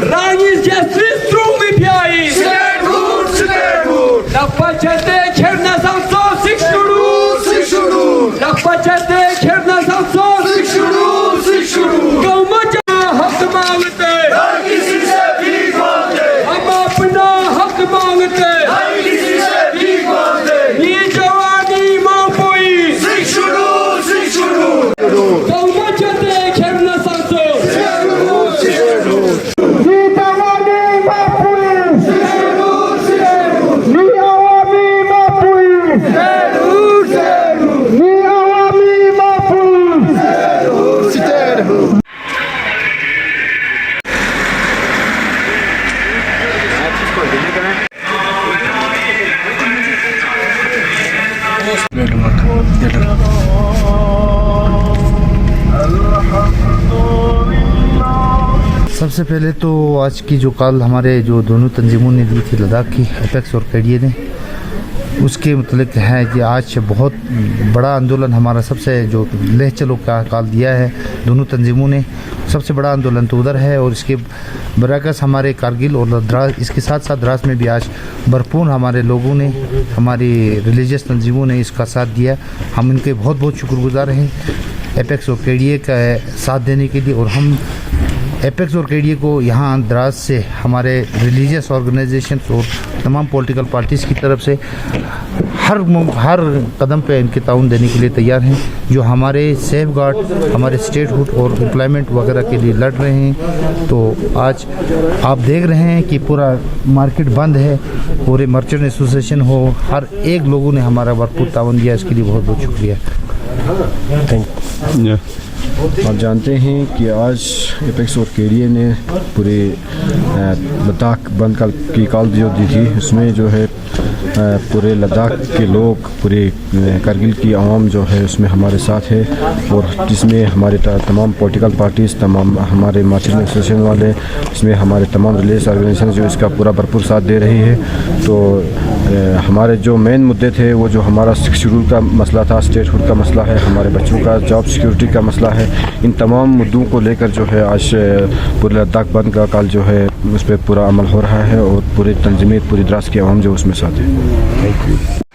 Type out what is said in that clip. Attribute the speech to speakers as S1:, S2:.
S1: Rangis justice through me piai. La pachate kherna samso sikshuru. La pachate kherna samso sikshuru. Gaumaja hak mangte. Har kisi se bhik mangte. Hum apna hak mangte. Har kisi se bhik mangte. Ye jawani maa poi. Sikshuru. Gaumaja kherna samso.
S2: सबसे पहले तो आज की जो कल हमारे जो दोनों तंजीमों ने दी थी लद्दाख की एपेक्स और केडीए ने, उसके मतलब है कि आज बहुत बड़ा आंदोलन हमारा सबसे जो लेह चलो का कॉल दिया है दोनों तंजीमों ने, सबसे बड़ा आंदोलन तो उधर है। और इसके बरअक्स हमारे कारगिल और द्रास, इसके साथ साथ द्रास में भी आज भरपूर हमारे लोगों ने, हमारी रिलीजियस तंजीमों ने इसका साथ दिया। हम इनके बहुत बहुत शुक्रगुजार हैं एपेक्स और केडीए का साथ देने के लिए। और हम एपेक्स और केडीए को यहाँ द्रास से हमारे रिलीजियस ऑर्गेनाइजेशन और तमाम पॉलिटिकल पार्टीज़ की तरफ से हर कदम पे इनके ताउन देने के लिए तैयार हैं, जो हमारे सेफ गार्ड, हमारे स्टेटहुड और एम्प्लॉयमेंट वगैरह के लिए लड़ रहे हैं। तो आज आप देख रहे हैं कि पूरा मार्केट बंद है, पूरे मर्चेंट एसोसिएशन हो, हर एक लोगों ने हमारा भरपूर ताउन दिया, इसके लिए बहुत बहुत शुक्रिया।
S3: Thank you.
S4: आप जानते हैं कि आज एपेक्स और केडीए ने पूरे लद्दाख बंद की कॉल जो दी थी, उसमें जो है पूरे लद्दाख के लोग, पूरे कारगिल की आवाम जो है उसमें हमारे साथ है। और जिसमें हमारे तमाम पॉलिटिकल पार्टीज़, तमाम हमारे मर्चेंट एसोसिएशन वाले, इसमें हमारे तमाम रिलीजियस ऑर्गेनाइजेशन जो इसका पूरा भरपूर साथ दे रही है। तो हमारे जो मेन मुद्दे थे वो जो हमारा शेड्यूल का मसला था, स्टेटहुड का मसला है, हमारे बच्चों का जॉब सिक्योरिटी का मसला है, इन तमाम मुद्दों को लेकर जो है आज पूरे लद्दाख बंद का कल जो है उस पर पूरा अमल हो रहा है। और पूरी तंजीमें, पूरी द्रास की आवाम जो उसमें साथ है।
S2: Thank you.